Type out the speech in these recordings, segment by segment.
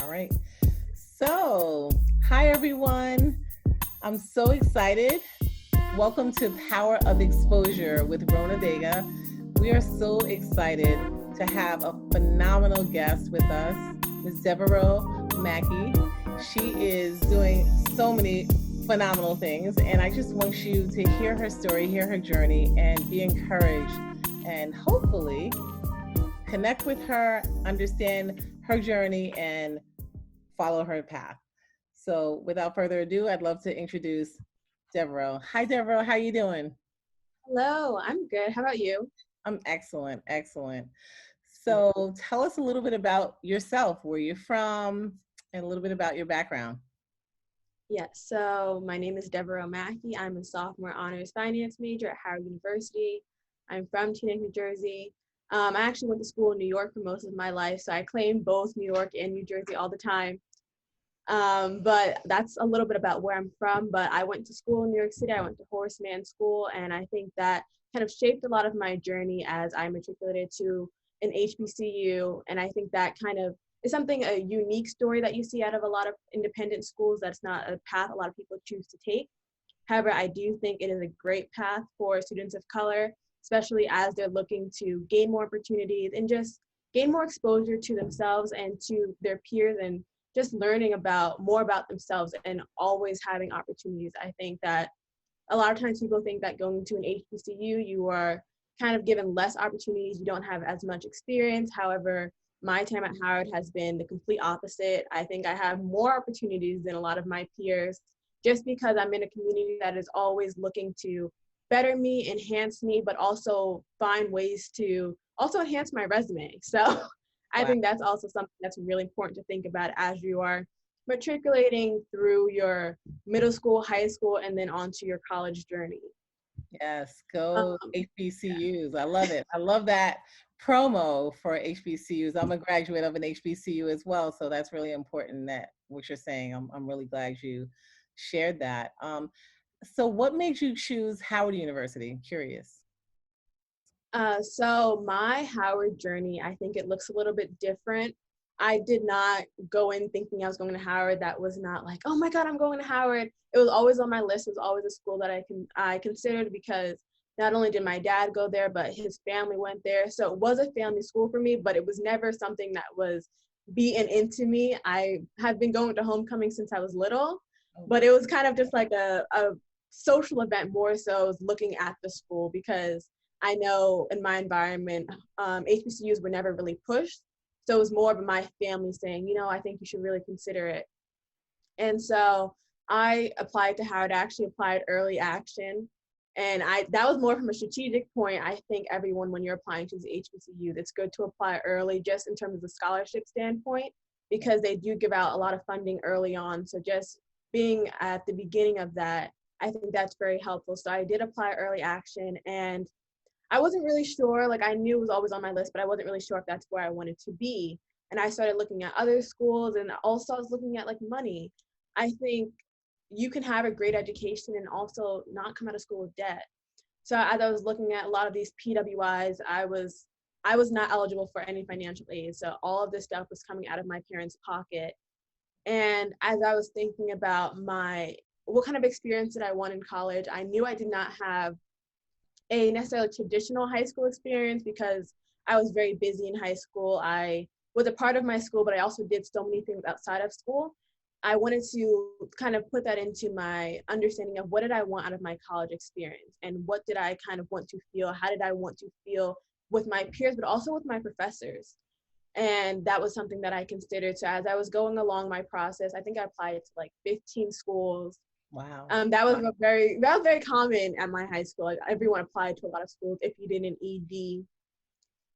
All right. So, hi everyone. I'm so excited. Welcome to Power of Exposure with Rona Vega. We are so excited to have a phenomenal guest with us, Ms. Deveraux Mackey. She is doing so many phenomenal things, and I just want you to hear her story, hear her journey, and be encouraged, and hopefully connect with her, understand her journey, and follow her path. So without further ado, I'd love to introduce Deveraux. Hi, Deveraux. How you doing? Hello, I'm good. How about you? I'm excellent, excellent. So tell us a little bit about yourself, where you're from, and a little bit about your background. Yes, so my name is Deveraux Mackey. I'm a sophomore honors finance major at Howard University. I'm from Teaneck, New Jersey. I actually went to school in New York for most of my life, so I claim both New York and New Jersey all the time. But that's a little bit about where I'm from. But I went to school in New York City. I went to Horseman School, and I think that kind of shaped a lot of my journey as I matriculated to an HBCU. And I think that kind of is something, a unique story that you see out of a lot of independent schools. That's not a path a lot of people choose to take. However, I do think it is a great path for students of color, especially as they're looking to gain more opportunities and just gain more exposure to themselves and to their peers, and just learning about more about themselves and always having opportunities. I think that a lot of times people think that going to an HBCU, you are kind of given less opportunities, you don't have as much experience. However, my time at Howard has been the complete opposite. I think I have more opportunities than a lot of my peers, just because I'm in a community that is always looking to better me, enhance me, but also find ways to also enhance my resume. So I Wow. think that's also something that's really important to think about as you are matriculating through your middle school, high school, and then onto your college journey. Yes, go Um, HBCUs. I love it. I love that promo for HBCUs. I'm a graduate of an HBCU as well, so that's really important that what you're saying. I'm really glad you shared that. So what made you choose Howard University? Curious. so my Howard journey, I think it looks a little bit different. I did not go in thinking I was going to Howard. That was not like, oh my God, I'm going to Howard. It was always on my list. It was always a school that I considered, because not only did my dad go there, but his family went there. So it was a family school for me, but it was never something that was being into me. I have been going to homecoming since I was little, Oh, but it was kind of just like a social event more so, as looking at the school, because I know in my environment, HBCUs were never really pushed. So it was more of my family saying, I think you should really consider it. And so I applied to Howard. I actually applied early action. And that was more from a strategic point. I think everyone, when you're applying to the HBCU, it's good to apply early, just in terms of the scholarship standpoint, because they do give out a lot of funding early on. So just being at the beginning of that, I think that's very helpful. So I did apply early action, and I wasn't really sure. Like, I knew it was always on my list, but I wasn't really sure if that's where I wanted to be. And I started looking at other schools, and also I was looking at like money. I think you can have a great education and also not come out of school with debt. So as I was looking at a lot of these PWIs, I was not eligible for any financial aid. So all of this stuff was coming out of my parents' pocket. And as I was thinking about what kind of experience did I want in college, I knew I did not have a necessarily traditional high school experience, because I was very busy in high school. I was a part of my school, but I also did so many things outside of school. I wanted to kind of put that into my understanding of what did I want out of my college experience, and what did I kind of want to feel, how did I want to feel with my peers, but also with my professors. And that was something that I considered. So as I was going along my process, I think I applied to like 15 schools. wow. That was very common at my high school. Like, everyone applied to a lot of schools if you did an ED.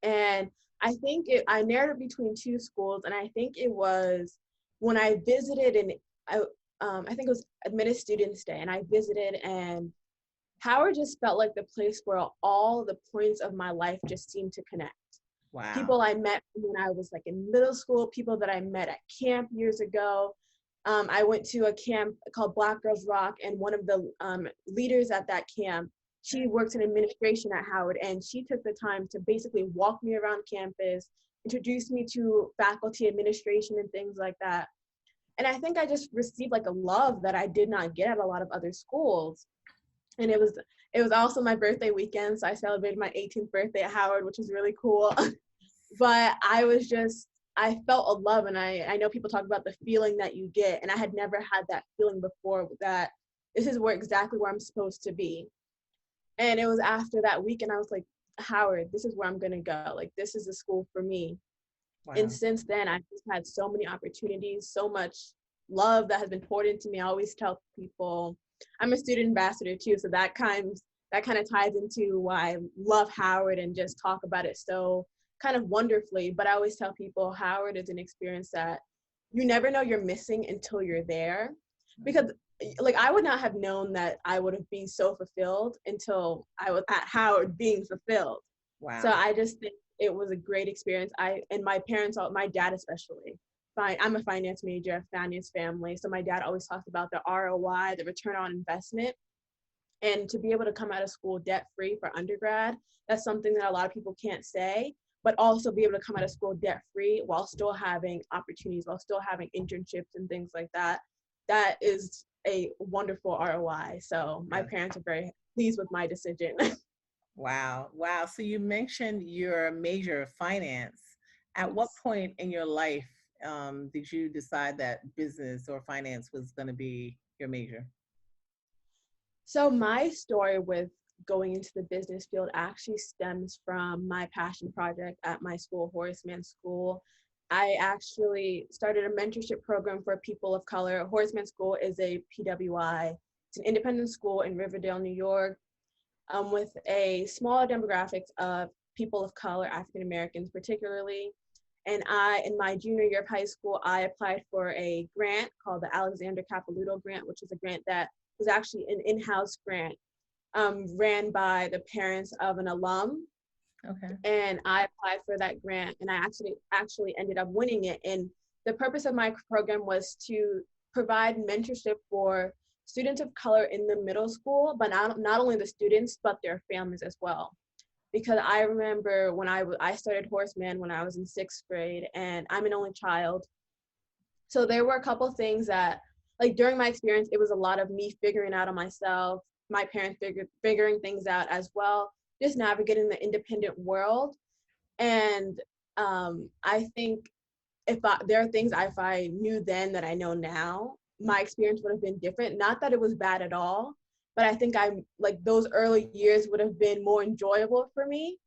And I think I narrowed it between two schools, and I think it was when I visited, and I think it was Admitted Students Day, and I visited, and Howard just felt like the place where all the points of my life just seemed to connect. Wow. People I met when I was like in middle school, people that I met at camp years ago. I went to a camp called Black Girls Rock, and one of the leaders at that camp, she works in administration at Howard, and she took the time to basically walk me around campus, introduced me to faculty administration and things like that. And I think I just received like a love that I did not get at a lot of other schools. And it was also my birthday weekend, so I celebrated my 18th birthday at Howard, which was really cool. But I felt a love, and I know people talk about the feeling that you get, and I had never had that feeling before, that this is exactly where I'm supposed to be. And it was after that weekend I was like, Howard, this is where I'm gonna go. Like, this is the school for me. Wow. And since then, I've just had so many opportunities, so much love that has been poured into me. I always tell people, I'm a student ambassador too, so that kind of ties into why I love Howard and just talk about it so kind of wonderfully. But I always tell people Howard is an experience that you never know you're missing until you're there. Because like, I would not have known that I would have been so fulfilled until I was at Howard being fulfilled. Wow. So I just think it was a great experience. And my parents, my dad especially, I'm a finance major, a finance family. So my dad always talks about the ROI, the return on investment. And to be able to come out of school debt-free for undergrad, that's something that a lot of people can't say, but also be able to come out of school debt-free while still having opportunities, while still having internships and things like that. That is a wonderful ROI. So my parents are very pleased with my decision. Wow. Wow. So you mentioned your major of finance. At what point in your life did you decide that business or finance was going to be your major? So my story with going into the business field actually stems from my passion project at my school, Horace Mann School. I actually started a mentorship program for people of color. Horace Mann School is a PWI. It's an independent school in Riverdale, New York, with a smaller demographics of people of color, African Americans particularly. And in my junior year of high school, I applied for a grant called the Alexander Capilouto grant, which is a grant that was actually an in-house grant ran by the parents of an alum. Okay. And I applied for that grant, and I actually ended up winning it. And the purpose of my program was to provide mentorship for students of color in the middle school, but not only the students, but their families as well. Because I remember when I started Horace Mann when I was in 6th grade, and I'm an only child. So there were a couple things that, like, during my experience, it was a lot of me figuring out on myself, my parents figuring things out as well, just navigating the independent world. And I think there are things if I knew then that I know now, my experience would have been different. Not that it was bad at all, but I think those early years would have been more enjoyable for me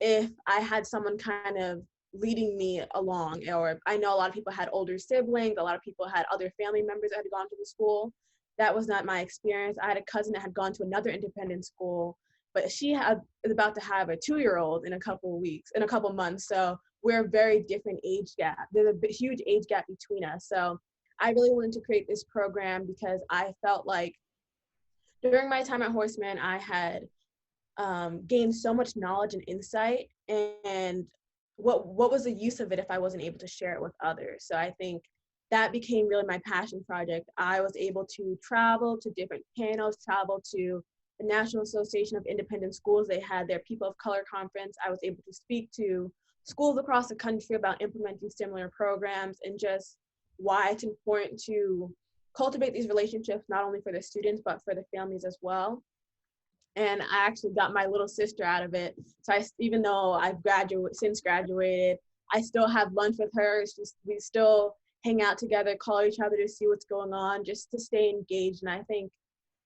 if I had someone kind of leading me along. Or I know a lot of people had older siblings, a lot of people had other family members that had gone to the school. That was not my experience. I had a cousin that had gone to another independent school, but she is about to have a 2-year-old in a couple months. So we're a very different age gap. There's a huge age gap between us. So I really wanted to create this program because I felt like during my time at Horace Mann, I had gained so much knowledge and insight, and what was the use of it if I wasn't able to share it with others? So I think that became really my passion project. I was able to travel to different panels, travel to the National Association of Independent Schools. They had their People of Color Conference. I was able to speak to schools across the country about implementing similar programs and just why it's important to cultivate these relationships, not only for the students, but for the families as well. And I actually got my little sister out of it. So even though I've since graduated, I still have lunch with her. It's just, we still hang out together, call each other to see what's going on, just to stay engaged. And I think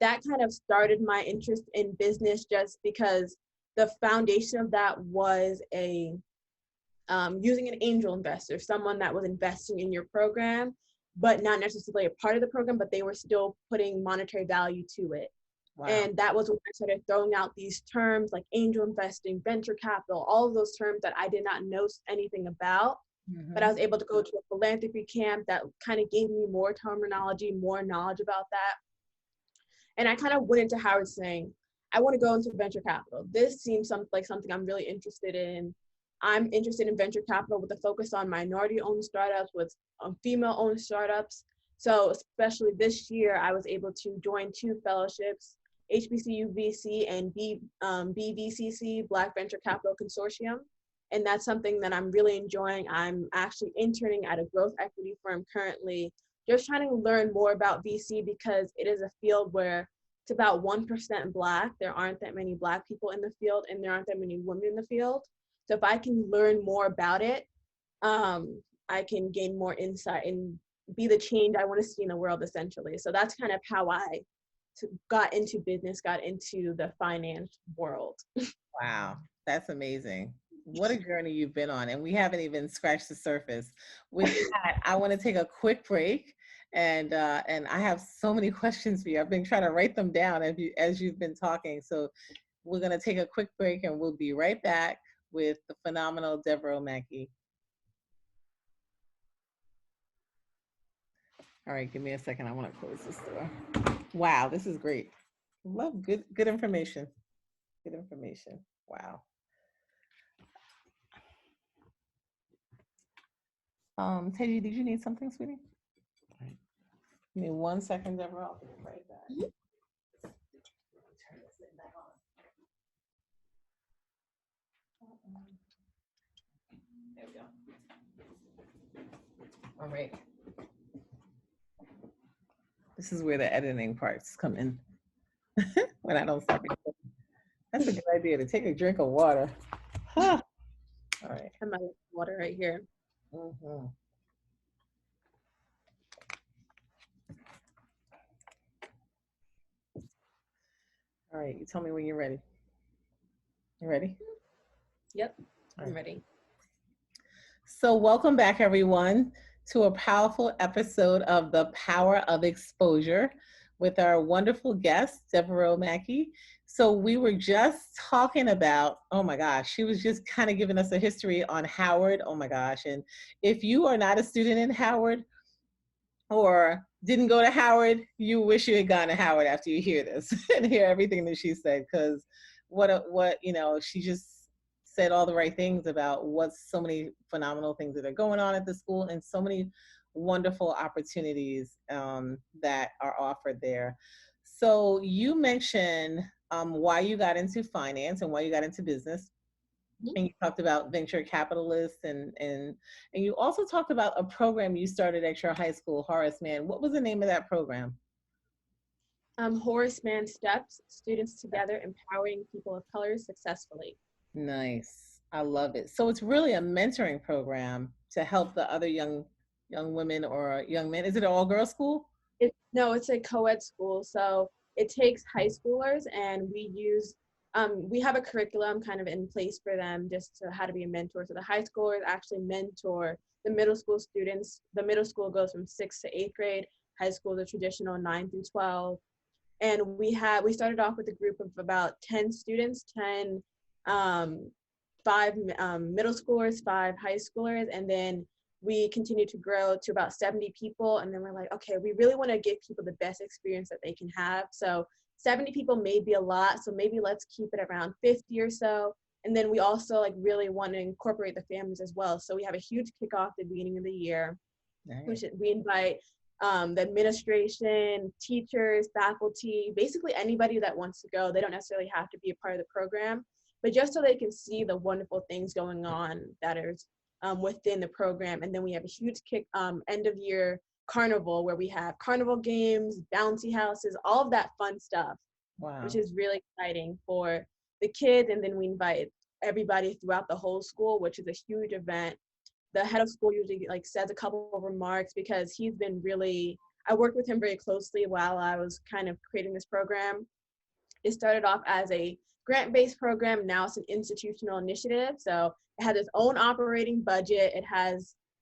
that kind of started my interest in business, just because the foundation of that was using an angel investor, someone that was investing in your program, but not necessarily a part of the program, but they were still putting monetary value to it. Wow. And that was when I started throwing out these terms like angel investing, venture capital, all of those terms that I did not know anything about. Mm-hmm. But I was able to go to a philanthropy camp that kind of gave me more terminology, more knowledge about that. And I kind of went into Howard saying, I want to go into venture capital. This seems like something I'm really interested in. I'm interested in venture capital with a focus on minority-owned startups, with female-owned startups. So especially this year, I was able to join 2 fellowships, HBCU VC and BVCC, Black Venture Capital Consortium. And that's something that I'm really enjoying. I'm actually interning at a growth equity firm currently, just trying to learn more about VC because it is a field where it's about 1% Black. There aren't that many Black people in the field, and there aren't that many women in the field. So if I can learn more about it, I can gain more insight and be the change I want to see in the world, essentially. So that's kind of how I got into business, got into the finance world. Wow, that's amazing. What a journey you've been on, and we haven't even scratched the surface. With that, I want to take a quick break, and I have so many questions for you. I've been trying to write them down as you've been talking. So we're gonna take a quick break, and we'll be right back with the phenomenal Deveraux Mackey. All right, give me a second. I want to close this door. Wow, this is great. Love good information. Good information. Wow. Teddy, did you need something, sweetie? Right. Give me 1 second, Deborah. I'll be right back. Turn this thing back on. There we go. All right. This is where the editing parts come in. When I don't stop recording. That's a good idea, to take a drink of water. Huh. All right. I have my water right here. Mm-hmm. All right, you tell me when you're ready. You ready? Yep, I'm ready. So welcome back, everyone, to a powerful episode of The Power of Exposure with our wonderful guest, Deveraux Mackey. So we were just talking about, oh my gosh, she was just kind of giving us a history on Howard. Oh my gosh. And if you are not a student in Howard or didn't go to Howard, you wish you had gone to Howard after you hear this and hear everything that she said, because she just said all the right things about what's so many phenomenal things that are going on at the school and so many wonderful opportunities that are offered there. So you mentioned why you got into finance and why you got into business. And you talked about venture capitalists and you also talked about a program you started at your high school, Horace Mann. What was the name of that program? Horace Mann Steps, Students Together, Empowering People of Color Successfully. Nice. I love it. So it's really a mentoring program to help the other young women or young men. Is it an all-girls school? No, it's a co-ed school. So it takes high schoolers, and we have a curriculum kind of in place for them just to how to be a mentor. So the high schoolers actually mentor the middle school students. The middle school goes from 6th to 8th grade. High school, the traditional 9 through 12. And we started off with a group of about 10 students, 5 middle schoolers, 5 high schoolers, and then we continued to grow to about 70 people. And then we're like, okay, we really want to give people the best experience that they can have. So 70 people may be a lot, so maybe let's keep it around 50 or so. And then we also really want to incorporate the families as well. So we have a huge kickoff at the beginning of the year, which we invite the administration, teachers, faculty, basically anybody that wants to go. They don't necessarily have to be a part of the program, but just so they can see the wonderful things going on that are within the program. And then we have a huge end of year carnival where we have carnival games, bouncy houses, all of that fun stuff. Wow. Which is really exciting for the kids. And then we invite everybody throughout the whole school, which is a huge event. The head of school usually says a couple of remarks because he's been I worked with him very closely while I was kind of creating this program. It started off as a grant-based program. Now it's an institutional initiative. So it has its own operating budget.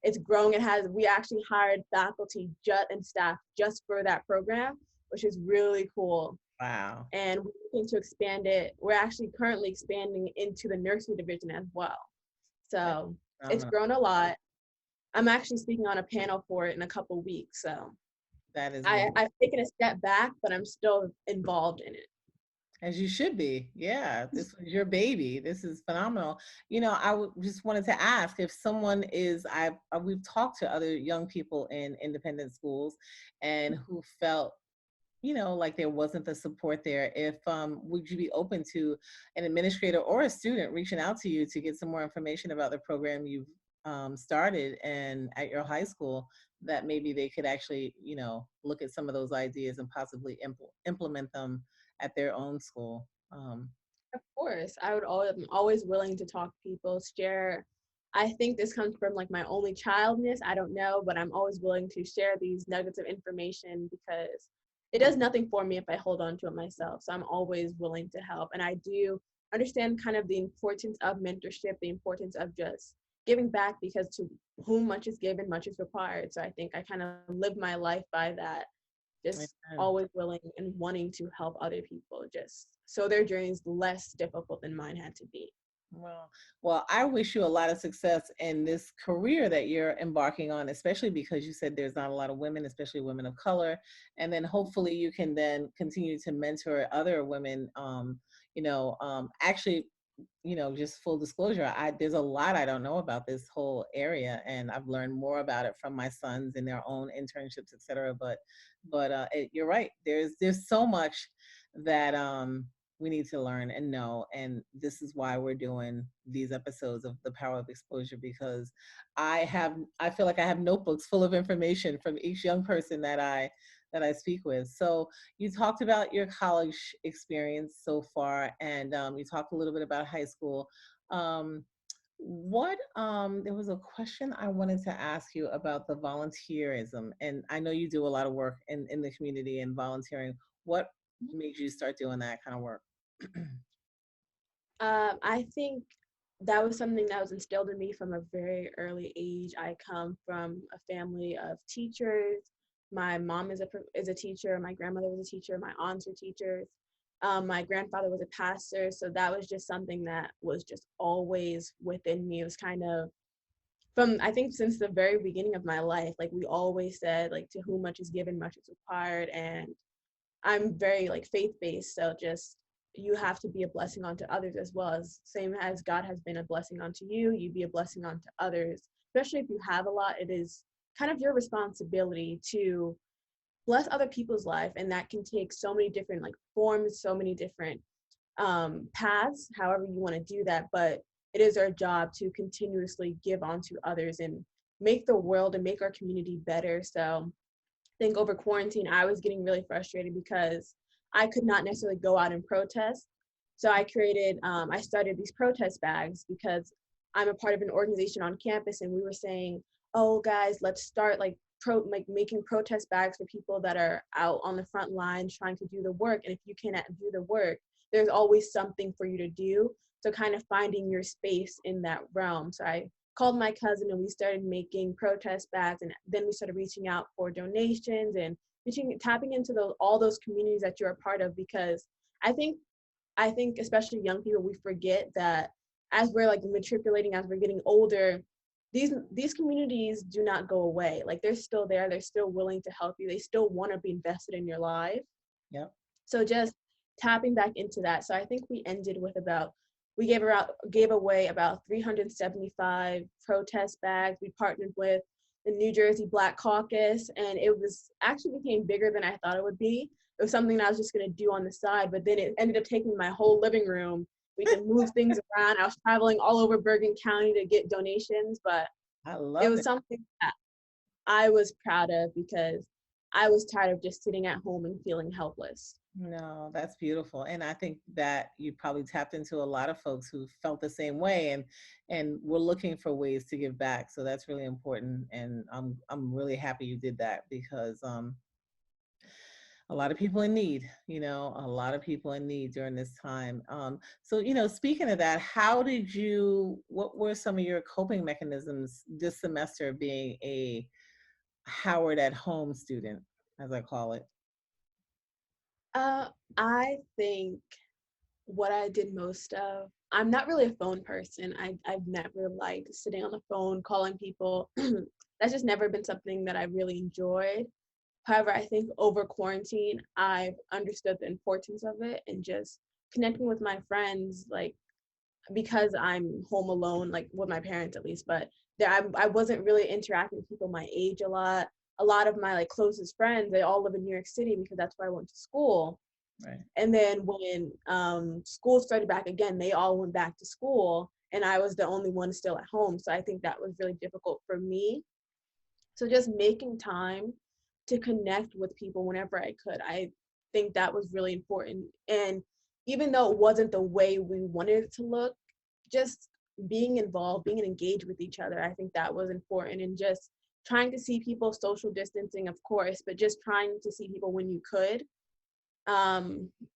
It's growing. We actually hired faculty and staff just for that program, which is really cool. Wow. And we're looking to expand it. We're actually currently expanding into the nursery division as well. So it's grown a lot. I'm actually speaking on a panel for it in a couple weeks. So that is I've taken a step back, but I'm still involved in it. As you should be. Yeah, this was your baby. This is phenomenal. I just wanted to ask if someone we've talked to other young people in independent schools and who felt like there wasn't the support there, if would you be open to an administrator or a student reaching out to you to get some more information about the program you've started and at your high school, that maybe they could actually, look at some of those ideas and possibly implement them at their own school. Of course, I'm always willing to talk to people, share. I think this comes from like my only childness. I don't know, but I'm always willing to share these nuggets of information because it does nothing for me if I hold on to it myself. So I'm always willing to help. And I do understand kind of the importance of mentorship, the importance of just giving back because to whom much is given, much is required. So I think I kind of live my life by that, just Amen. always willing and wanting to help other people just so their journey's less difficult than mine had to be. Well, I wish you a lot of success in this career that you're embarking on, especially because you said there's not a lot of women, especially women of color. And then hopefully you can then continue to mentor other women. Actually, just full disclosure, there's a lot I don't know about this whole area, and I've learned more about it from my sons in their own internships, et cetera. But you're right. There's so much that we need to learn and know, and this is why we're doing these episodes of the Power of Exposure, because I feel like I have notebooks full of information from each young person that I speak with. So you talked about your college experience so far, and you talked a little bit about high school. What There was a question I wanted to ask you about the volunteerism, and I know you do a lot of work in the community and volunteering. What made you start doing that kind of work? I think that was something that was instilled in me from a very early age. I come from a family of teachers. My mom is a teacher. My grandmother was a teacher. My aunts were teachers. My grandfather was a pastor. So that was just something that was just always within me. It was kind of from, I think, since the very beginning of my life. Like we always said, like to whom much is given, much is required. And I'm very like faith-based, so just you have to be a blessing onto others as well, as same as God has been a blessing onto you, you be a blessing onto others. Especially if you have a lot, it is kind of your responsibility to bless other people's life, and that can take so many different like forms, so many different paths, however you want to do that. But it is our job to continuously give onto others and make the world and make our community better. So think over quarantine, I was getting really frustrated because I could not necessarily go out and protest. So I started these protest bags because I'm a part of an organization on campus, and we were saying, oh guys, let's start like making protest bags for people that are out on the front lines trying to do the work. And if you cannot do the work, there's always something for you to do. So kind of finding your space in that realm. So I called my cousin and we started making protest bags, and then we started reaching out for donations and tapping into all those communities that you're a part of, because I think especially young people, we forget that as we're like matriculating, as we're getting older, these communities do not go away. Like they're still there, they're still willing to help you, they still want to be invested in your life. Yep. So just tapping back into that. So I think we gave away about 375 protest bags. We partnered with the New Jersey Black Caucus, and it was actually became bigger than I thought it would be. It was something that I was just going to do on the side, but then it ended up taking my whole living room. We could move things around. I was traveling all over Bergen County to get donations, but I it love was it. something that I was proud of because I was tired of just sitting at home and feeling helpless. No, that's beautiful. And I think that you probably tapped into a lot of folks who felt the same way and were looking for ways to give back. So that's really important. And I'm really happy you did that, because a lot of people in need, a lot of people in need during this time. So, speaking of that, what were some of your coping mechanisms this semester, being a Howard at home student, as I call it? Uh, I think what I did most of, I'm not really a phone person. I've never liked sitting on the phone, calling people. That's just never been something that I really enjoyed. However, I think over quarantine, I've understood the importance of it and just connecting with my friends, like because I'm home alone, like with my parents at least, but I wasn't really interacting with people my age a lot. a lot of my like closest friends, they all live in New York City because that's where I went to school. Right. And then when school started back again, they all went back to school, and I was the only one still at home. So I think that was really difficult for me. So just making time to connect with people whenever I could, I think that was really important. And even though it wasn't the way we wanted it to look, just being involved, being engaged with each other, I think that was important. And just trying to see people, social distancing, of course, but just trying to see people when you could.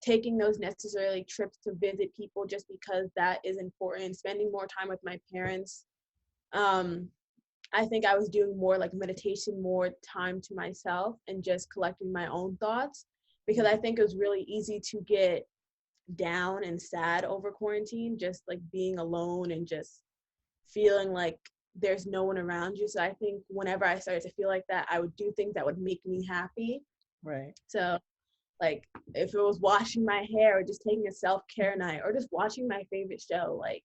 Taking those necessarily trips to visit people just because that is important, spending more time with my parents. I think I was doing more like meditation, more time to myself, and just collecting my own thoughts, because I think it was really easy to get down and sad over quarantine, just like being alone and just feeling like there's no one around you. So I think whenever I started to feel like that, I would do things that would make me happy. Right. So like if it was washing my hair or just taking a self-care night or just watching my favorite show, like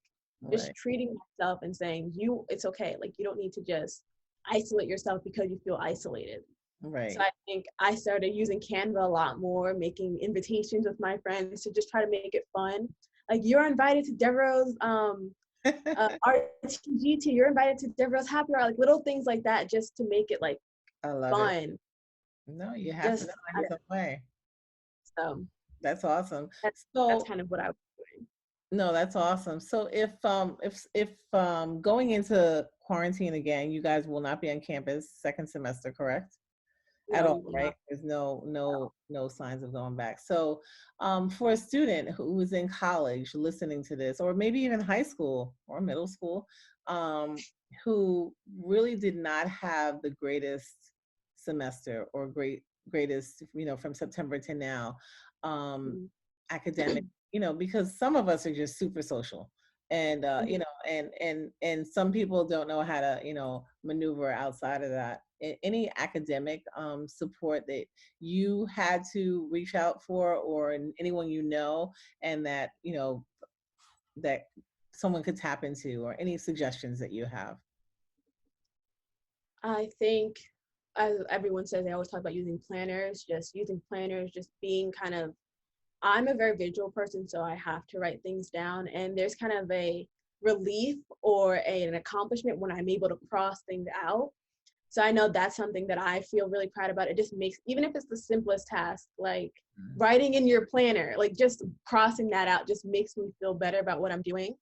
just Right. treating myself and saying, it's okay. Like you don't need to just isolate yourself because you feel isolated. Right. So I think I started using Canva a lot more, making invitations with my friends to just try to make it fun. Like you're invited to Deveraux RTGT, you're invited to Deveraux Happy Hour, like little things like that, just to make it like I love it. fun. No, you have to Just find some way. so That's awesome. that's So kind of what I was doing. no, that's awesome. So if going into quarantine again, you guys will not be on campus second semester, correct? At No, all, we will right? not. There's no signs of going back. So for a student who is in college listening to this, or maybe even high school or middle school, who really did not have the greatest semester or greatest, from September to now, Mhm. academic, because some of us are just super social, and Mhm. and some people don't know how to maneuver outside of that. Any academic support that you had to reach out for, or anyone and that that someone could tap into, or any suggestions that you have? I think, as everyone says, they always talk about using planners, just being kind of, I'm a very visual person, so I have to write things down. And there's kind of a relief or an accomplishment when I'm able to cross things out. So I know that's something that I feel really proud about. It just makes, even if it's the simplest task, like writing in your planner, like just crossing that out just makes me feel better about what I'm doing.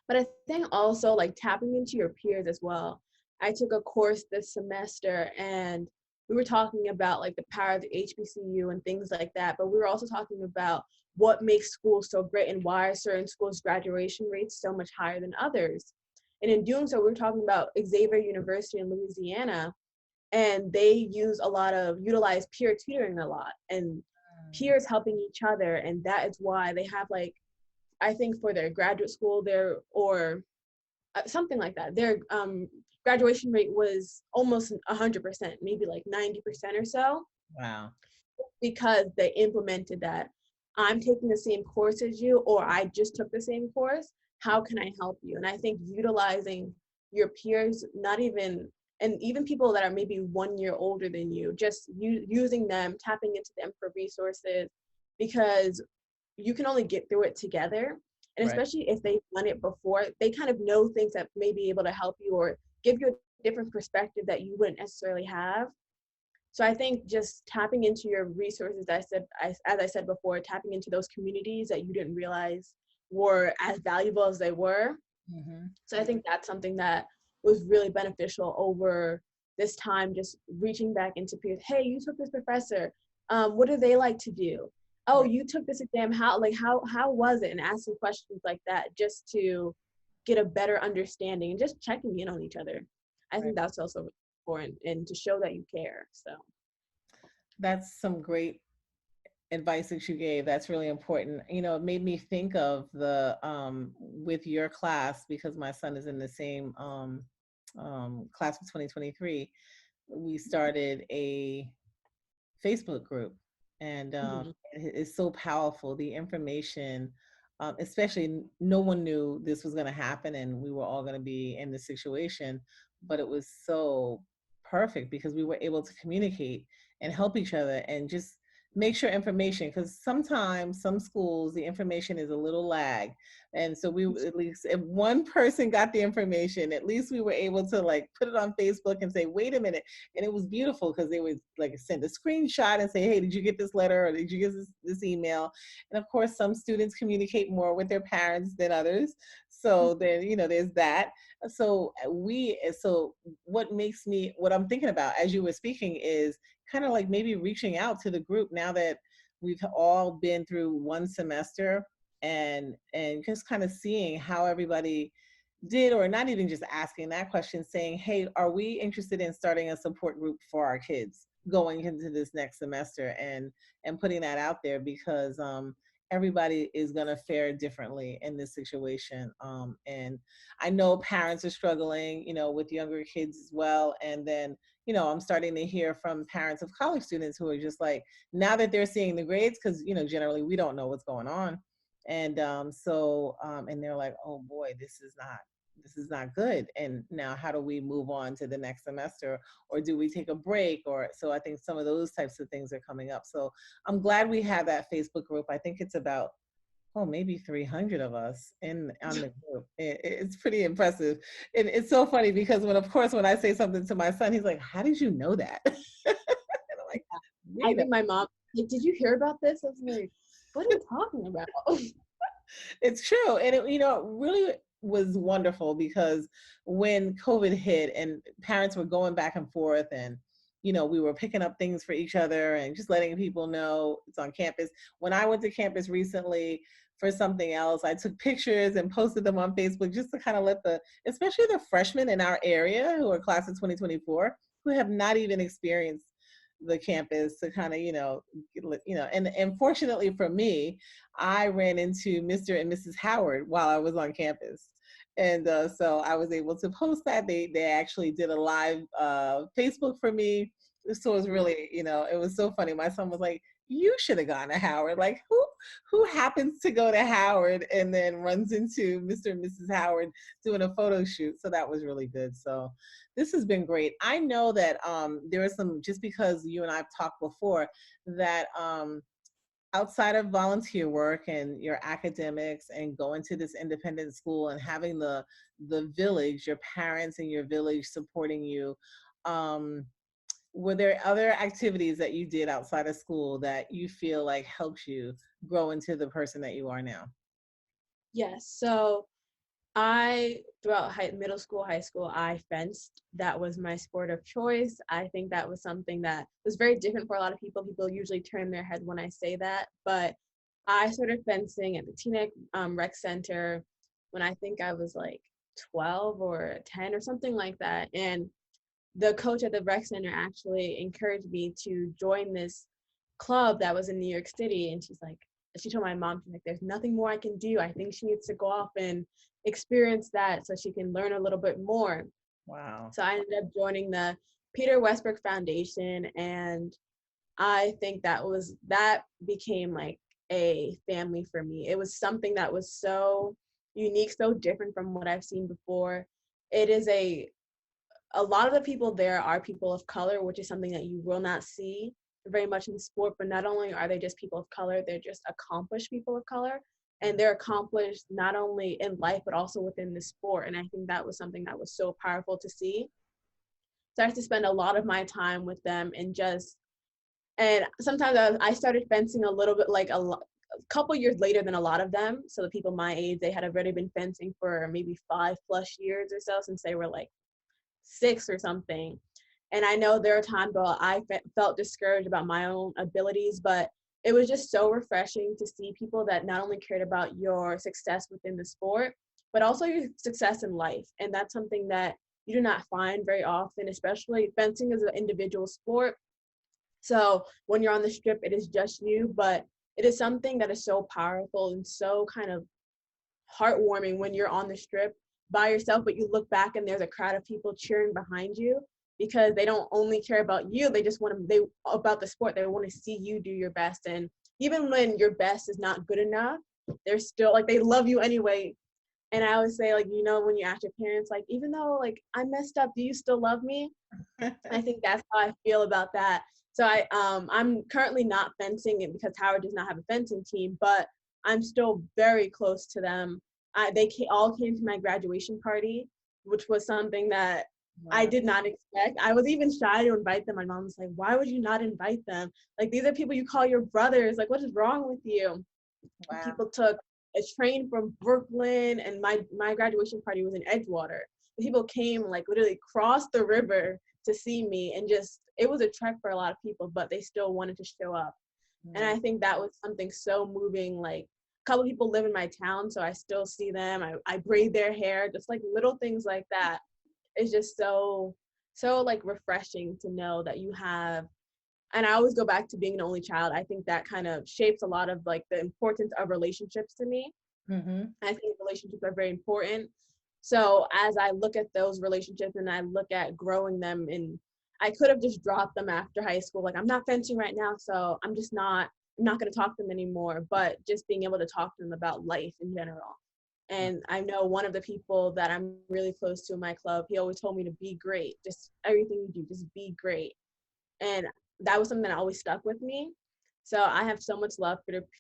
But I think also like tapping into your peers as well. I took a course this semester and we were talking about like the power of the HBCU and things like that. But we were also talking about what makes schools so great and why are certain schools' graduation rates so much higher than others. And in doing so, we were talking about Xavier University in Louisiana, and they utilize peer tutoring a lot and peers helping each other. And that is why they have like, I think for their graduate school there or something like that, their graduation rate was almost 100%, maybe like 90% or so, Wow. because they implemented that. I'm taking the same course as you, or I just took the same course. How can I help you? And I think utilizing your peers, and even people that are maybe 1 year older than you, just using them, tapping into them for resources, because you can only get through it together. And Right. especially if they've done it before, they kind of know things that may be able to help you or give you a different perspective that you wouldn't necessarily have. So I think just tapping into your resources, as I said before, tapping into those communities that you didn't realize were as valuable as they were. Mm-hmm. So I think that's something that was really beneficial over this time, just reaching back into peers. Hey, you took this professor. What do they like to do? Oh, Right. you took this exam. How was it? And asking questions like that just to get a better understanding and just checking in on each other. I Right. think that's also important and to show that you care. So That's some great advice that you gave. That's really important. It made me think of the with your class, because my son is in the same class of 2023. We started a Facebook group, and mhm. it's so powerful. The information, especially, no one knew this was going to happen, and we were all going to be in this situation, but it was so perfect because we were able to communicate and help each other and just make sure information, because sometimes some schools the information is a little lag, and so we, at least if one person got the information, at least we were able to like put it on Facebook and say, wait a minute. And it was beautiful because they would like send a screenshot and say, hey, did you get this letter, or did you get this email? And of course some students communicate more with their parents than others, so then there's that. So what I'm thinking about as you were speaking is kind of like maybe reaching out to the group now that we've all been through one semester, and just kind of seeing how everybody did, or not even just asking that question, saying, hey, are we interested in starting a support group for our kids going into this next semester, and putting that out there, because everybody is going to fare differently in this situation. And I know parents are struggling, with younger kids as well. And then, I'm starting to hear from parents of college students who are just like, now that they're seeing the grades, because, generally we don't know what's going on. And and they're like, oh boy, this is not good. And now how do we move on to the next semester, or do we take a break? Or so I think some of those types of things are coming up. So I'm glad we have that Facebook group. I think it's about maybe 300 of us on the group. It's pretty impressive. And it's so funny because when I say something to my son, he's like, how did you know that? And I'm like, I think my mom, like, did you hear about this? I was like, what are you talking about? It's true. And it really was wonderful, because when COVID hit and parents were going back and forth, and we were picking up things for each other and just letting people know it's on campus. When I went to campus recently for something else, I took pictures and posted them on Facebook, just to kind of especially the freshmen in our area who are class of 2024, who have not even experienced the campus, to kind of, and fortunately for me, I ran into Mr. and Mrs. Howard while I was on campus. And so I was able to post that. They actually did a live Facebook for me. So it was really, it was so funny. My son was like, you should have gone to Howard. Like, who happens to go to Howard and then runs into Mr. and Mrs. Howard doing a photo shoot? So that was really good. So this has been great. I know that there are some, just because you and I've talked before, that outside of volunteer work and your academics and going to this independent school and having the village, your parents and your village supporting you, were there other activities that you did outside of school that you feel like helped you grow into the person that you are now? Yes. So throughout middle school, high school, I fenced. That was my sport of choice. I think that was something that was very different for a lot of people. People usually turn their head when I say that, but I started fencing at the Teaneck Rec Center when I think I was like 12 or 10 or something like that. And the coach at the rec center actually encouraged me to join this club that was in New York City. And she told my mom, she's like, there's nothing more I can do. I think she needs to go off and experience that so she can learn a little bit more. Wow. So I ended up joining the Peter Westbrook Foundation, and I think that became like a family for me. It was something that was so unique, so different from what I've seen before. It is a lot of the people there are people of color, which is something that you will not see very much in sport. But not only are they just people of color, they're just accomplished people of color. And they're accomplished not only in life, but also within the sport. And I think that was something that was so powerful to see. So I had to spend a lot of my time with them, and sometimes I started fencing a little bit like a couple years later than a lot of them. So the people my age, they had already been fencing for maybe 5+ years or so, since they were like 6 or something. And I know there are times where I felt discouraged about my own abilities, but it was just so refreshing to see people that not only cared about your success within the sport, but also your success in life. And that's something that you do not find very often, especially fencing is an individual sport. So when you're on the strip, it is just you, but it is something that is so powerful and so kind of heartwarming when you're on the strip by yourself, but you look back and there's a crowd of people cheering behind you, because they don't only care about you, they just about the sport. They want to see you do your best. And even when your best is not good enough, they're still like, they love you anyway, And I always say, like, you know, when you ask your parents, like, even though like I messed up, do you still love me? I think that's how I feel about that. So I'm currently not fencing it because Howard does not have a fencing team, but I'm still very close to them. All came to my graduation party, which was something that I Wow. did not expect. I was even shy to invite them. My mom was like, "Why would you not invite them? Like, these are people you call your brothers. Like, what is wrong with you?" Wow. People took a train from Brooklyn, and my graduation party was in Edgewater. People came like literally crossed the river to see me, and just it was a trek for a lot of people, but they still wanted to show up. And Mm. I think that was something so moving. Like, a couple people live in my town, so I still see them. I braid their hair, just like little things like that. It's just so like refreshing to know that you have. And I always go back to being an only child. I think that kind of shapes a lot of like the importance of relationships to me. Mm-hmm. I think relationships are very important. So as I look at those relationships and I look at growing them, and I could have just dropped them after high school. Like, I'm not fencing right now, so I'm not going to talk to them anymore. But just being able to talk to them about life in general. And I know one of the people that I'm really close to in my club, he always told me to be great. Just everything you do, just be great. And that was something that always stuck with me. So I have so much love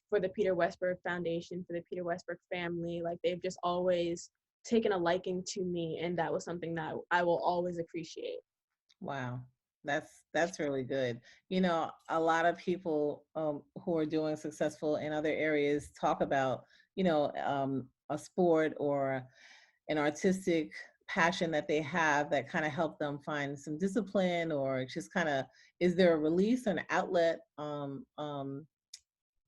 for the Peter Westbrook Foundation, for the Peter Westbrook family. Like, they've just always taken a liking to me, and that was something that I will always appreciate. Wow. That's really good. You know, a lot of people who are doing successful in other areas talk about, a sport or an artistic passion that they have that kind of help them find some discipline, or just kind of, is there a release, an outlet, a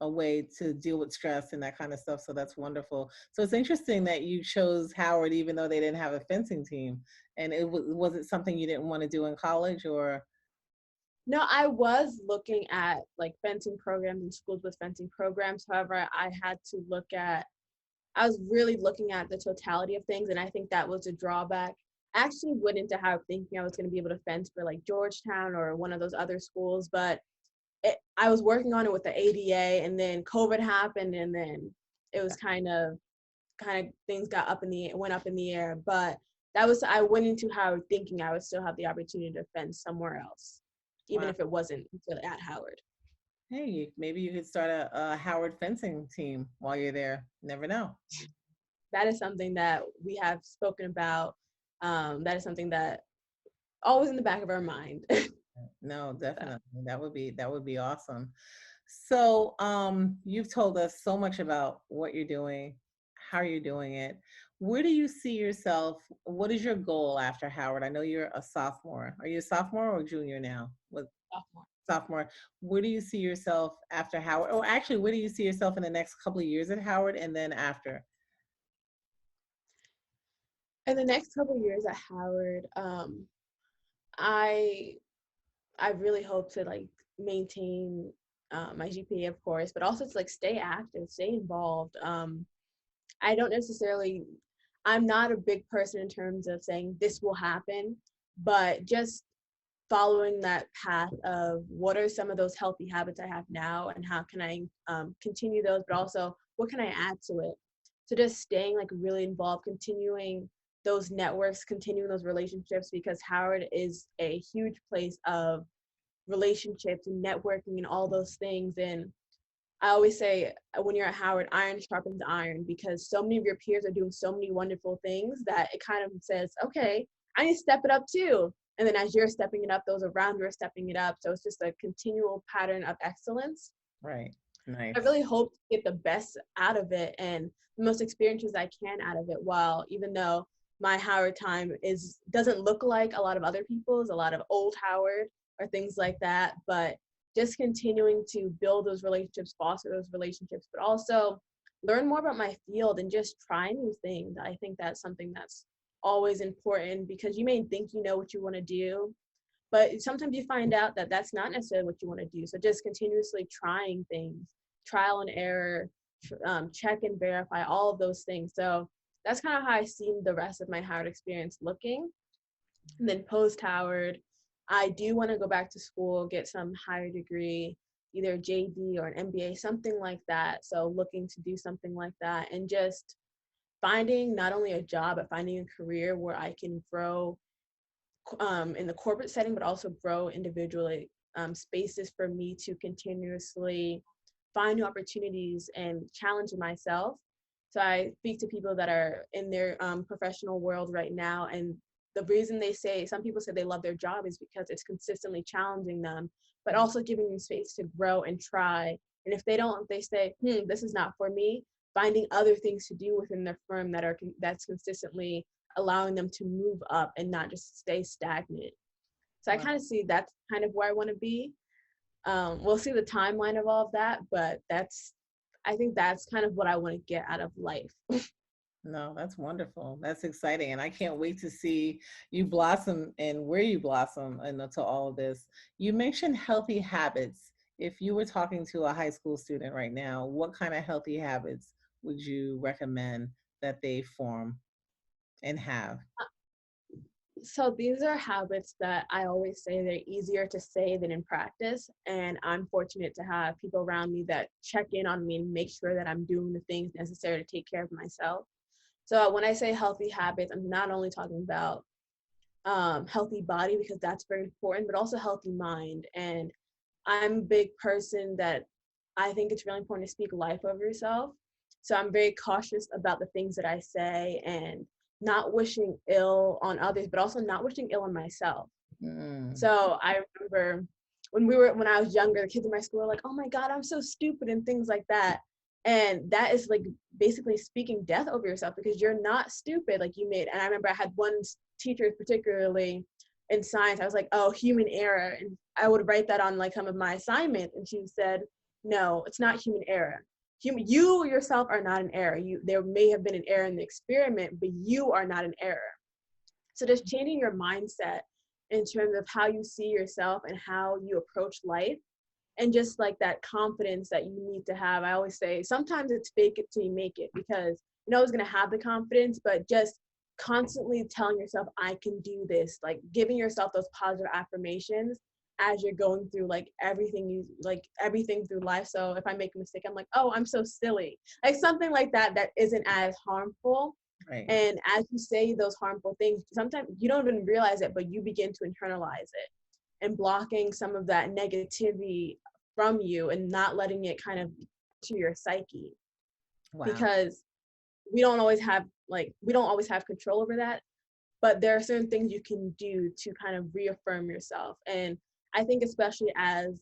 way to deal with stress and that kind of stuff. So that's wonderful. So it's interesting that you chose Howard even though they didn't have a fencing team. And was it something you didn't want to do in college, or? No, I was looking at like fencing programs and schools with fencing programs. However, I was really looking at the totality of things, and I think that was a drawback. I actually went into Howard thinking I was going to be able to fence for like Georgetown or one of those other schools, but I was working on it with the ADA, and then COVID happened, and then it was kind of things went up in the air. But I went into Howard thinking I would still have the opportunity to fence somewhere else, even Wow. if it wasn't until at Howard. Hey, maybe you could start a Howard fencing team while you're there. Never know. That is something that we have spoken about. That is something that always in the back of our mind. No, definitely. That would be awesome. So, you've told us so much about what you're doing, how you're doing it. Where do you see yourself? What is your goal after Howard? I know you're a sophomore. Are you a sophomore or junior now? What sophomore? Where do you see yourself after Howard? Or actually, where do you see yourself in the next couple of years at Howard and then after? In the next couple of years at Howard, I I really hope to like maintain my GPA, of course, but also to like stay active, stay involved. I don't necessarily, I'm not a big person in terms of saying this will happen, but just following that path of what are some of those healthy habits I have now, and how can I continue those, but also what can I add to it. So just staying like really involved, continuing those networks, continuing those relationships, because Howard is a huge place of relationships and networking and all those things. And I always say, when you're at Howard, iron sharpens iron, because so many of your peers are doing so many wonderful things that it kind of says, okay, I need to step it up too. And then as you're stepping it up, those around you are stepping it up. So it's just a continual pattern of excellence. Right. I Nice. really hope to get the best out of it and the most experiences I can out of it, while even though my Howard time doesn't look like a lot of other people's, a lot of old Howard or things like that, but just continuing to build those relationships, foster those relationships, but also learn more about my field and just try new things. I think that's something that's always important, because you may think you know what you want to do, but sometimes you find out that that's not necessarily what you want to do. So just continuously trying things, trial and error, check and verify, all of those things. So that's kind of how I see the rest of my Howard experience looking. And then post Howard, I do want to go back to school, get some higher degree, either JD or an MBA, something like that. So looking to do something like that, and just finding not only a job, but finding a career where I can grow in the corporate setting, but also grow individually, spaces for me to continuously find new opportunities and challenge myself. So I speak to people that are in their professional world right now, and the reason some people say they love their job is because it's consistently challenging them, but also giving them space to grow and try. And if they don't, if they say, this is not for me, finding other things to do within their firm that's consistently allowing them to move up and not just stay stagnant. So I kind of see that's kind of where I want to be. We'll see the timeline of all of that, but I think that's kind of what I want to get out of life. No, that's wonderful. That's exciting. And I can't wait to see you blossom and where you blossom into all of this. You mentioned healthy habits. If you were talking to a high school student right now, what kind of healthy habits would you recommend that they form and have? So these are habits that I always say they're easier to say than in practice. And I'm fortunate to have people around me that check in on me and make sure that I'm doing the things necessary to take care of myself. So when I say healthy habits, I'm not only talking about healthy body, because that's very important, but also healthy mind. And I'm a big person that I think it's really important to speak life over yourself. So I'm very cautious about the things that I say and not wishing ill on others, but also not wishing ill on myself. So I remember when I was younger, the kids in my school were like, "Oh my God, I'm so stupid," and things like that. And that is like basically speaking death over yourself, because you're not stupid. Like and I remember I had one teacher particularly in science. I was like, "Oh, human error," and I would write that on like some of my assignments, and she said, "No, it's not human error. You yourself are not an error. There may have been an error in the experiment, but you are not an error." So just changing your mindset in terms of how you see yourself and how you approach life, and just like that confidence that you need to have. I always say sometimes it's fake it till you make it, because you're always going to have the confidence, but just constantly telling yourself, I can do this, like giving yourself those positive affirmations as you're going through everything through life. So if I make a mistake, I'm like, "Oh, I'm so silly," like something like that isn't as harmful. Right. And as you say those harmful things, sometimes you don't even realize it, but you begin to internalize it, and blocking some of that negativity from you and not letting it kind of to your psyche. Wow. Because we don't always have control over that, but there are certain things you can do to kind of reaffirm yourself. And I think especially as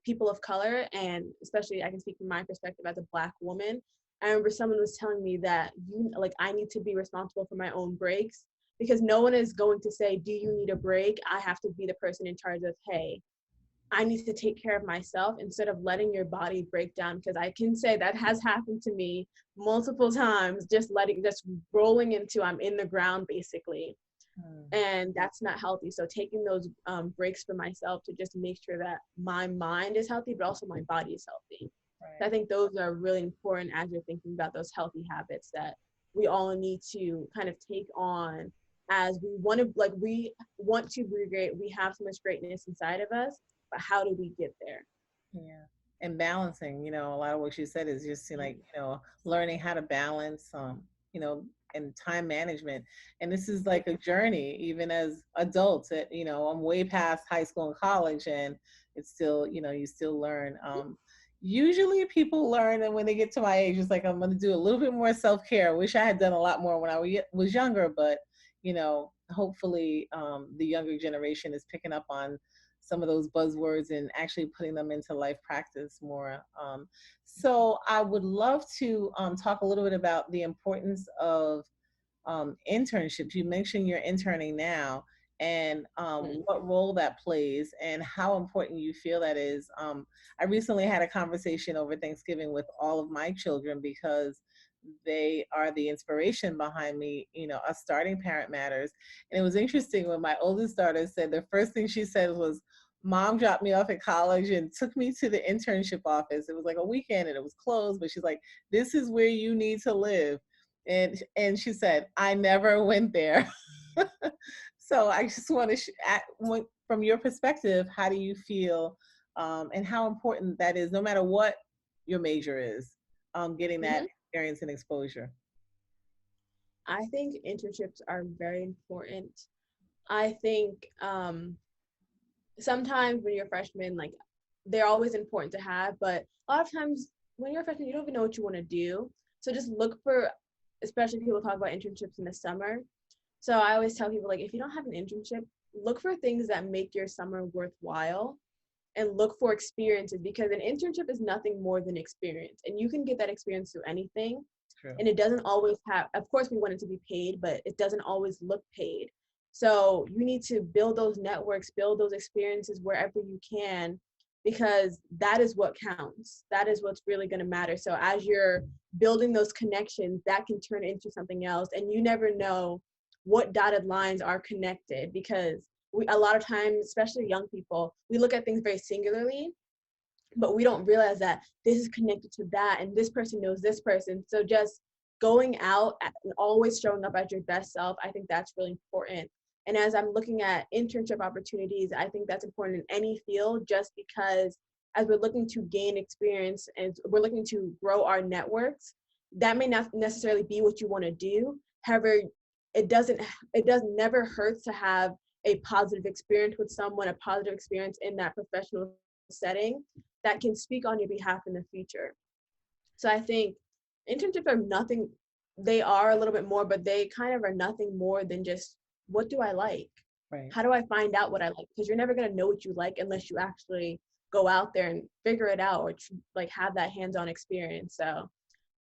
people of color, and especially I can speak from my perspective as a Black woman, I remember someone was telling me that I need to be responsible for my own breaks, because no one is going to say, "Do you need a break?" I have to be the person in charge of, "Hey, I need to take care of myself," instead of letting your body break down. Because I can say that has happened to me multiple times, just rolling into I'm in the ground basically. And that's not healthy. So taking those breaks for myself to just make sure that my mind is healthy, but also my body is healthy. Right. So I think those are really important as you're thinking about those healthy habits that we all need to kind of take on, as we want to be great. We have so much greatness inside of us, but how do we get there? Yeah. And balancing, a lot of what you said is just learning how to balance, and time management. And this is like a journey, even as adults. I'm way past high school and college, and it's still, you still learn. Usually people learn, and when they get to my age, it's like I'm going to do a little bit more self-care. I wish I had done a lot more when I was younger, but hopefully the younger generation is picking up on some of those buzzwords and actually putting them into life practice more. So I would love to talk a little bit about the importance of internships. You mentioned you're interning now, and what role that plays and how important you feel that is. I recently had a conversation over Thanksgiving with all of my children, because they are the inspiration behind me, us starting Parent Matters. And it was interesting when my oldest daughter said, the first thing she said was, "Mom dropped me off at college and took me to the internship office. It was like a weekend and it was closed, but she's like, this is where you need to live." And she said, "I never went there." So I just want to, from your perspective, how do you feel, and how important that is, no matter what your major is, getting that experience and exposure? I think internships are very important. I think sometimes when you're a freshman, like they're always important to have, but a lot of times when you're a freshman, you don't even know what you want to do. So just look for, especially people talk about internships in the summer. So I always tell people, like, if you don't have an internship, look for things that make your summer worthwhile and look for experiences, because an internship is nothing more than experience, and you can get that experience through anything. True. And it doesn't always have, of course we want it to be paid, but it doesn't always look paid. So you need to build those networks, build those experiences wherever you can, because that is what counts. That is what's really going to matter. So as you're building those connections, that can turn into something else, and you never know what dotted lines are connected, because a lot of times, especially young people, we look at things very singularly, but we don't realize that this is connected to that, and this person knows this person. So just going out and always showing up as your best self, I think that's really important. And as I'm looking at internship opportunities, I think that's important in any field, just because as we're looking to gain experience and we're looking to grow our networks, that may not necessarily be what you want to do. However, it does never hurt to have a positive experience with someone, a positive experience in that professional setting that can speak on your behalf in the future. So I think internships are nothing, they are a little bit more, but they kind of are nothing more than just, what do I like? Right. How do I find out what I like? Because you're never going to know what you like unless you actually go out there and figure it out, or like have that hands-on experience. So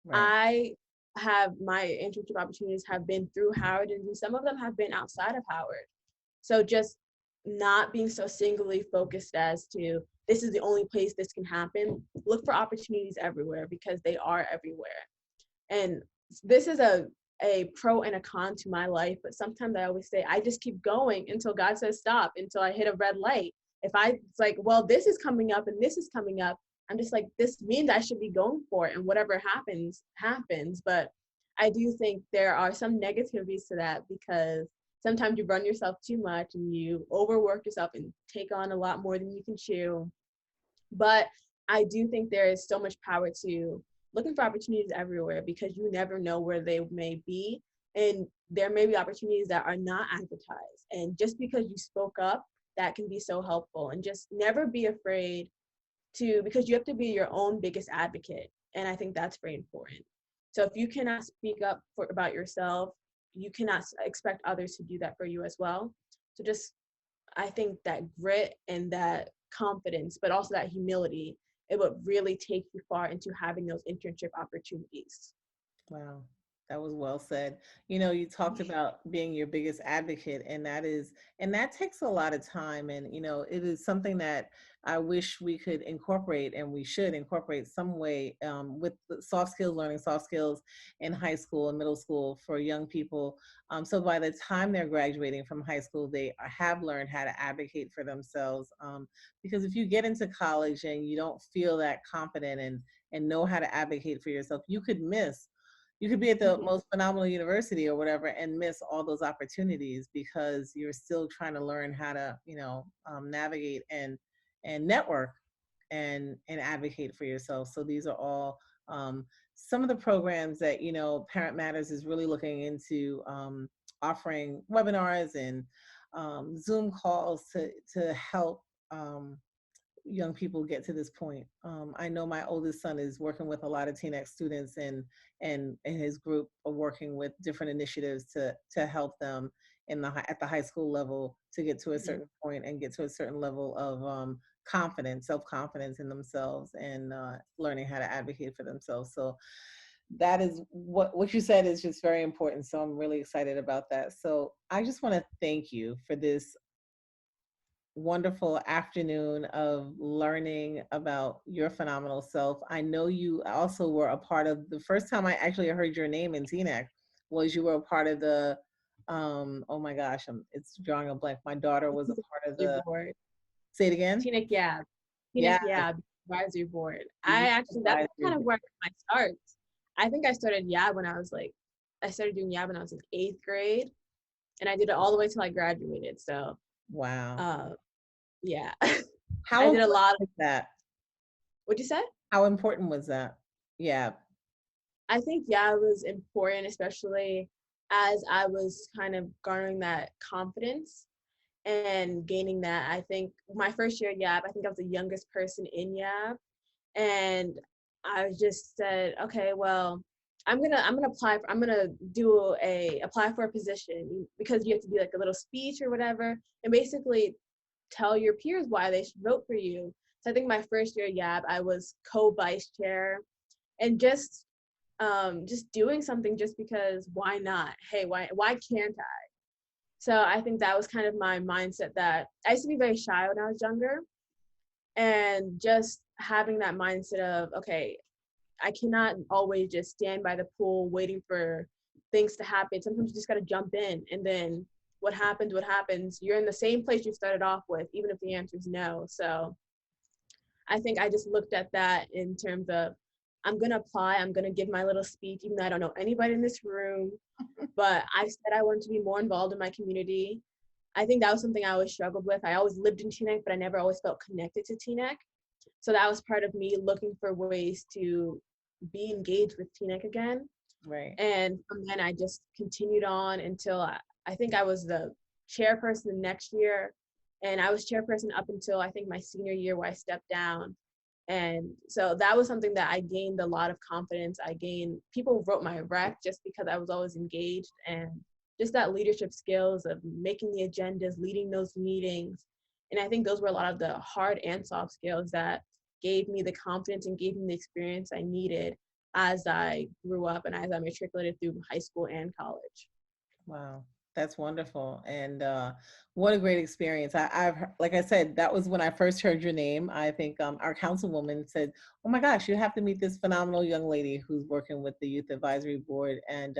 Right. I have, my internship opportunities have been through Howard, and some of them have been outside of Howard. So just not being so singly focused as to this is the only place this can happen. Look for opportunities everywhere, because they are everywhere. And this is a pro and a con to my life, but sometimes I always say I just keep going until God says stop, until I hit a red light. If it's like, well, this is coming up and this is coming up, I'm just like, this means I should be going for it, and whatever happens, happens. But I do think there are some negativities to that, because sometimes you run yourself too much and you overwork yourself and take on a lot more than you can chew. But I do think there is so much power to looking for opportunities everywhere, because you never know where they may be. And there may be opportunities that are not advertised. And just because you spoke up, that can be so helpful. And just never be afraid to, because you have to be your own biggest advocate. And I think that's very important. So if you cannot speak up about yourself, you cannot expect others to do that for you as well. So just, I think that grit and that confidence, but also that humility, it would really take you far into having those internship opportunities. Wow, that was well said. You talked about being your biggest advocate, and that takes a lot of time. And, it is something that I wish we could incorporate, and we should incorporate some way with the soft skills, learning soft skills in high school and middle school for young people. So by the time they're graduating from high school, they have learned how to advocate for themselves. Because if you get into college and you don't feel that confident and know how to advocate for yourself, you could be at the most phenomenal university or whatever and miss all those opportunities because you're still trying to learn how to, navigate and network and advocate for yourself. So these are all some of the programs that, Parent Matters is really looking into, offering webinars and Zoom calls to help young people get to this point. I know my oldest son is working with a lot of Teen X students, and his group are working with different initiatives to help them at the high school level to get to a certain point and get to a certain level of confidence, self-confidence in themselves, and learning how to advocate for themselves. So that is what you said is just very important. So I'm really excited about that. So I just want to thank you for this wonderful afternoon of learning about your phenomenal self. I know you also were a part of the first time I actually heard your name in TNEC was you were a part of the oh my gosh, it's drawing a blank. My daughter was a part of the Board. say it again. TNEC, yeah. Yeah. TNEC, yeah, advisory board. I actually, that's kind of where my start. I think I started YAB when I started doing YAB when I was in 8th grade, and I did it all the way till I graduated. So wow. Yeah. How I did a lot of that. What'd you say? How important was that? Yeah. I think, yeah, it was important, especially as I was kind of garnering that confidence and gaining that, I think my first year at YAB, I think I was the youngest person in YAB. And I just said, okay, well, I'm gonna apply for a position, because you have to do like a little speech or whatever, and basically tell your peers why they should vote for you. So I think my first year at YAB, I was co-vice chair, and just doing something just because, why not? Hey, why can't I? So I think that was kind of my mindset, that I used to be very shy when I was younger, and just having that mindset of, okay, I cannot always just stand by the pool waiting for things to happen. Sometimes you just got to jump in, and then what happens. You're in the same place you started off with, even if the answer is no. So I think I just looked at that in terms of, I'm going to apply, I'm going to give my little speech, even though I don't know anybody in this room. But I said I wanted to be more involved in my community. I think that was something I always struggled with. I always lived in Teaneck, but I never always felt connected to Teaneck. So that was part of me looking for ways to be engaged with Teaneck again. Right. And from then I just continued on until I think I was the chairperson the next year. And I was chairperson up until I think my senior year, where I stepped down. And so that was something that I gained a lot of confidence. People wrote my rec just because I was always engaged, and just that leadership skills of making the agendas, leading those meetings. And I think those were a lot of the hard and soft skills that gave me the confidence and gave me the experience I needed as I grew up and as I matriculated through high school and college. Wow, that's wonderful. And what a great experience. Like I said, that was when I first heard your name. I think our councilwoman said, "Oh my gosh, you have to meet this phenomenal young lady who's working with the Youth Advisory Board." And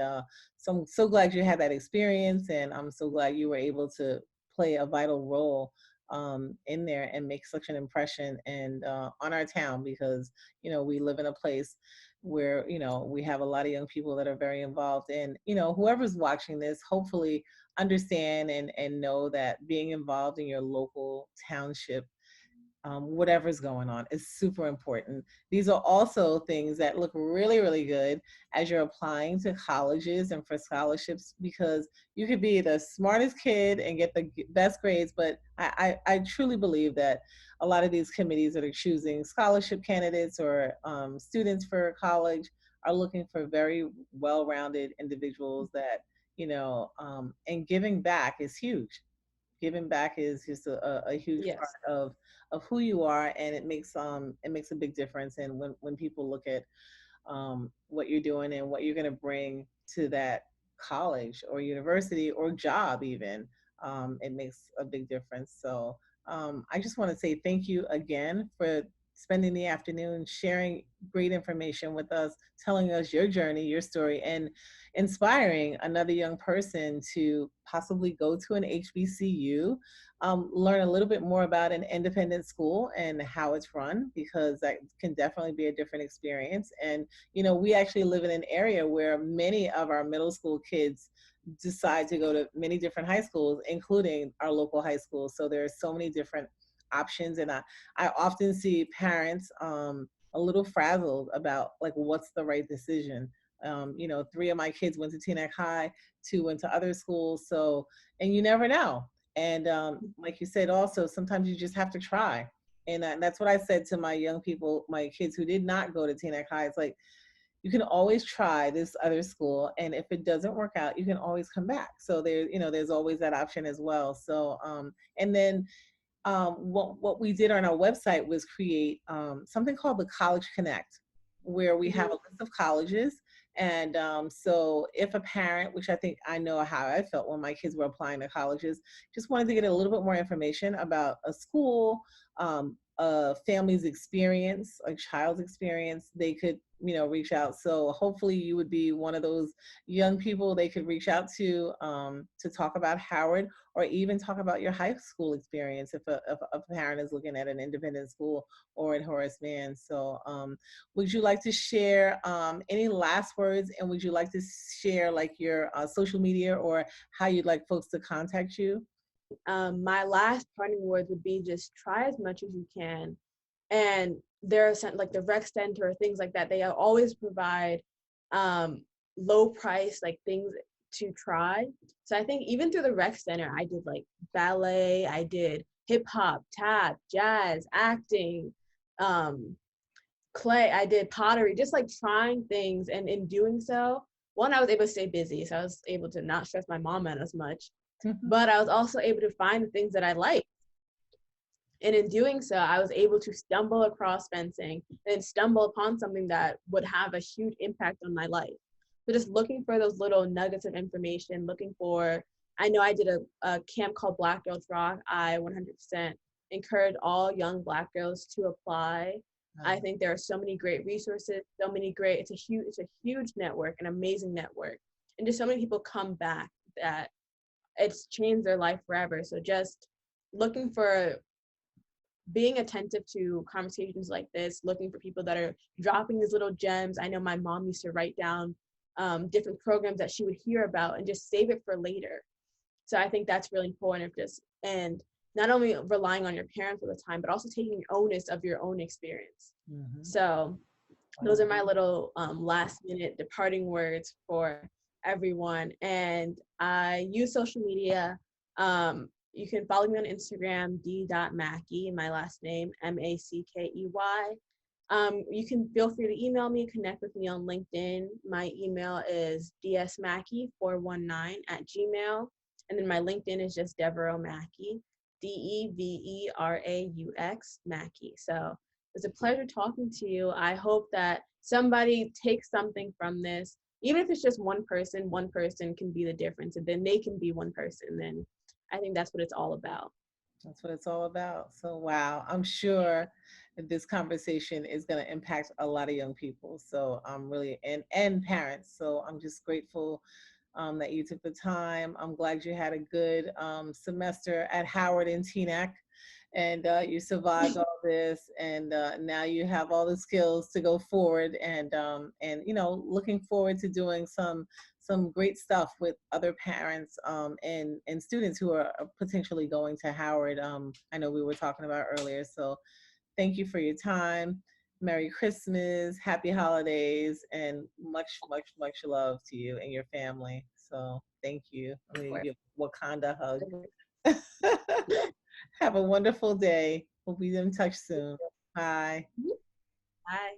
so I'm so glad you had that experience, and I'm so glad you were able to play a vital role in there and make such an impression and on our town, because we live in a place where we have a lot of young people that are very involved. And whoever's watching this, hopefully understand and know that being involved in your local township, whatever's going on, is super important. These are also things that look really, really good as you're applying to colleges and for scholarships, because you could be the smartest kid and get the best grades. But I truly believe that a lot of these committees that are choosing scholarship candidates or students for college are looking for very well-rounded individuals that, and giving back is huge. Giving back is just a huge part Yes. of who you are, and it makes a big difference. And when people look at what you're doing and what you're going to bring to that college or university or job even, it makes a big difference. So I just want to say thank you again for spending the afternoon sharing great information with us, telling us your journey, your story, and inspiring another young person to possibly go to an HBCU, learn a little bit more about an independent school and how it's run, because that can definitely be a different experience. And we actually live in an area where many of our middle school kids decide to go to many different high schools, including our local high schools. So there are so many different options. And I often see parents a little frazzled about like what's the right decision. 3 of my kids went to Teaneck High, 2 went to other schools. So, and you never know. And like you said, also, sometimes you just have to try. And that's what I said to my young people, my kids who did not go to Teaneck High. It's like, you can always try this other school, and if it doesn't work out, you can always come back. So there's always that option as well. So and then what we did on our website was create something called the College Connect, where we have a list of colleges. And so if a parent, which I know how I felt when my kids were applying to colleges, just wanted to get a little bit more information about a school, a family's experience, a child's experience, they could, reach out. So hopefully you would be one of those young people they could reach out to talk about Howard, or even talk about your high school experience if a parent is looking at an independent school or at Horace Mann. So would you like to share any last words, and would you like to share like your social media or how you'd like folks to contact you? My last parting words would be, just try as much as you can. And there are like the rec center, things like that, they always provide low price like things to try. So I think even through the rec center, I did like ballet, I did hip hop, tap, jazz, acting, clay, I did pottery, just like trying things. And in doing so, one, I was able to stay busy. So I was able to not stress my mom out as much, but I was also able to find the things that I like. And in doing so, I was able to stumble across fencing and stumble upon something that would have a huge impact on my life. So just looking for those little nuggets of information, looking for, I know I did a camp called Black Girls Rock. I 100% encourage all young Black girls to apply. I think there are so many great resources, so many great, it's a huge network, an amazing network. And just so many people come back that it's changed their life forever. So just looking for, being attentive to conversations like this, looking for people that are dropping these little gems. I know my mom used to write down different programs that she would hear about and just save it for later. So I think that's really important, and not only relying on your parents all the time, but also taking onus of your own experience. So those are my little last minute departing words for everyone. And I use social media. You can follow me on Instagram, d.mackey, my last name, Mackey. You can feel free to email me, connect with me on LinkedIn. My email is dsmackey419@gmail. And then my LinkedIn is just Deveraux Mackey, Deveraux Mackey. So it's a pleasure talking to you. I hope that somebody takes something from this. Even if it's just one person can be the difference. And then they can be one person. Then I think that's what it's all about. That's what it's all about. So, wow, I'm sure that this conversation is going to impact a lot of young people. So, I'm really, and parents. So, I'm just grateful that you took the time. I'm glad you had a good semester at Howard and TNAC, and you survived all this, and now you have all the skills to go forward, and looking forward to doing some great stuff with other parents and students who are potentially going to Howard. I know we were talking about earlier. So thank you for your time. Merry Christmas, happy holidays, and much, much, much love to you and your family. So thank you. I'm going to give Wakanda a hug. Have a wonderful day. We'll be in touch soon. Bye. Bye.